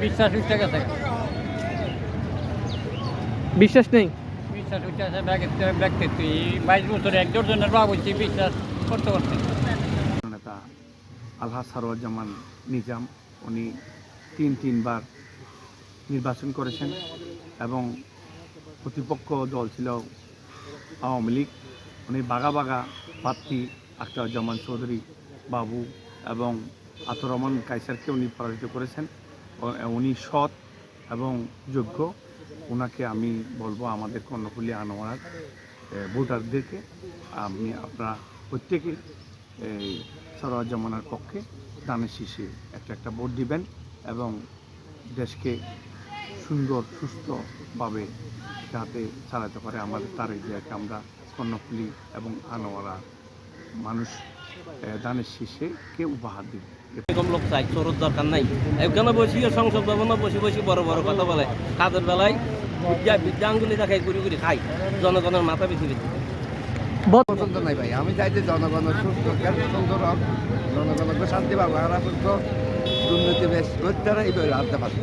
বিশ্বাস উঠে গেছে, বিশ্বাস নেই। বিশ্বাস উঠে গেছে ব্যক্তিত্ব। 22 বছরে একজনের বাবা বলছি বিশ্বাস করতে পারছি। নেতা আলহাজ সারোয়ারজামান নিজাম, উনি তিনবার নির্বাচন করেছেন এবং প্রতিপক্ষ দল ছিল আওয়ামী লীগ। উনি বাঘা বাঘা প্রার্থী আখতারুজ্জামান চৌধুরী বাবু এবং আতর রহমান কায়সারকে উনি পরাজিত করেছেন। উনি সৎ এবং যোগ্য। ওনাকে আমি বলবো আমাদের কর্ণফুলী আনোয়ার ভোটারদেরকে আপনারা প্রত্যেকে এই সারোয়ারজামানের পক্ষে দানের শীষে একটা ভোট দিবেন এবং দেশকে সুন্দর সুস্থভাবে যাতে চালাতে পারে আমাদের তার যে আমরা কর্ণফুলী এবং আনোয়ারা মানুষ দানের শীষে কে উপহার দিবে। এরকম লোক চাই, চোরের দরকার নাই। এখানে বসিয়ে সংসদ ভবনে বসে বড় বড় কথা বলে, কাজের বেলায় বিদ্যা আঙ্গুলি দেখাই ঘুরি খাই, জনগণের মাথা বেশি বেশি পছন্দ নাই ভাই। আমি চাই যে জনগণের সুস্থ সুন্দর হোক, জনগণকে শান্তি পাবো, দুর্নীতি বেশ করতে এইভাবে আনতে পারবে।